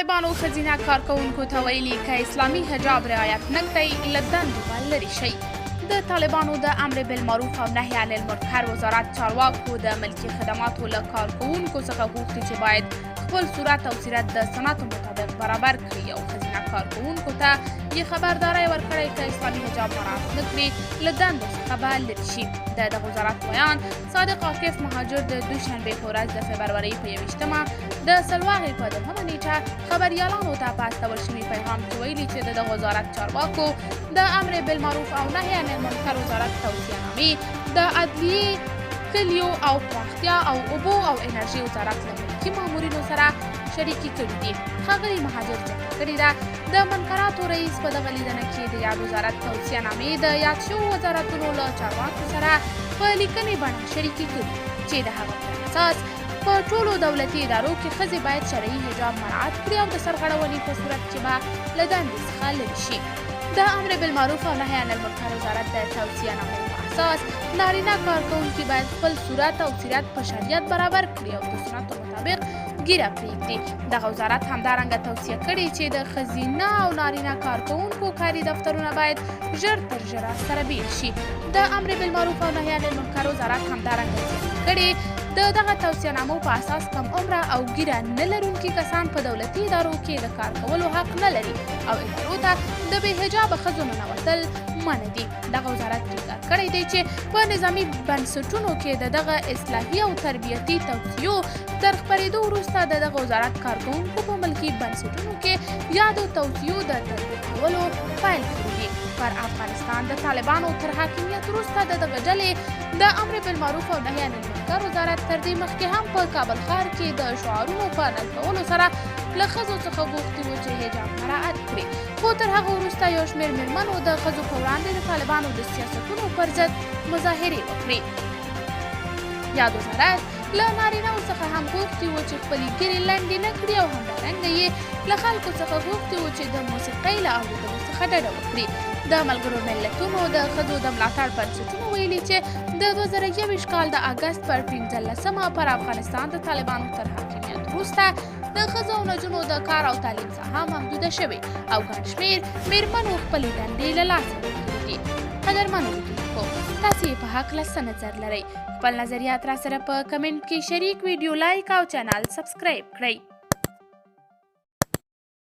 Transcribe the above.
طالبانو ښځینه کارکوونکو ته ویلي که اسلامي حجاب رعایت نه کړئ له دندو به لرې شئ. د طالبانو د امر بالمعروف او نهي عن المنکر وزارت چارواکو د ملکي خدماتو له کارکوونکو څخه غوښتي چې باید خپل صورت او سیرت د سنتو مطابق برابر کړي او ښځینه کارکوونکو ته یې خبرداری ورکړی که اسلامي حجاب مراعات نه کړي له دندو څخه به لرې شي. د دغه وزارت ویان صادق عاکف مهاجر د دوشنبې په ورځ د فبرورۍ په 21مه د سلواغې په 2مه نیټه خبریالانو ته په استول شوي پیغام کې ویلي چې د دغه وزارت چارواکو د امر بالمعروف او نهي عن المنکر وزارت توصیهنامې د عدلیې، کلیو او پراختیا او اوبو او انرژي وزارت له ملکي مامورینو سره شریکي کړي دي. ښاغلي مهاجر زیاته کړې ده د منکراتو رئیس په دغه لیدنه کې د یاد وزارت توصیهنامې د یاد شوو وزارتونو له چارواکو سره په لیکنې بڼه شریکي کړي چې د هغه پر اساس په ټولو دولتي ادارو کې ښځې باید شرعي حجاب مراعات کړي او د سرغړونې په صورت کې به له دندې څخه لرې شي. د امر بالمعروف او نهي عن المنکر وزارت د توصیهنامو په اساس نارینه کارکوونکي باید خپل صورت او سیرت په شریعت برابر کړي او د سنتو مطابق ګیره پرېږدي. دغه وزارت همدارنګه توصیه کړې چې د ښځینه او نارینه کارکوونکو کاري دفترونه باید ژر تر ژره سره بیل شي. د امر بالمعروف او نهي عن المنکر وزارت همدارنګه زیاته کړې د دغه توصیهنامو په اساس کم عمره او ګیره نه لرونکي کسان په دولتي ادارو کې د کار کولو حق نه لري او ادارو ته د بې حجابه ښځو ننوتل منع دي. دغه وزارت ټینګار کړی دی چې په نظامي بنسټونو کې د دغه اصلاحي او تربیتي توصیو تر خپرېدو وروسته د دغه وزارت کارکوونکو په ملکي بنسټونو کې یادو توصیو د تطبیق کولو پیل کړي دي. پر افغانستان د طالبانو تر حاکمیت وروسته د دغه ډلې د امر بالمعروف او نهي عن المنکر وزارت تر دې مخکې هم په کابل ښار کې د شعارونو په نصبولو سره له ښځو څخه غوښتي وو چې حجاب مراعات کړي، خو تر هغه وروسته یو شمېر مېرمنو د ښځو په وړاندې د طالبانو د سیاستونو پر ضد مظاهرې وکړې. یاد وزارت له نارینه‌و څخه هم غوښتي وو چې خپلې ګیرې لنډې نه کړي او همدارنګه یې له خلکو څخه غوښتي وو چې د موسیقۍ له اورېدلو څخه ډډه وکړي. د ملګرو ملتونو د ښځو د ملاتړ بنسټونو ویلي چې د 2021 کال د اګست پر 15مه پر افغانستان د طالبانو تر حاکمیت وروسته د ښځو او نجونو د کار او تعلیم ساحه محدوده شوې او ګڼ شمېر مېرمنو خپلې دندې له لاسه ورکړې دي. قدرمنو لیدونکو، تاسې یې په هکله څه نظر لرئ؟ خپل نظریات راسره په کمنټ کې شریک، ویډیو لایک او چینل سبسکرایب کړئ.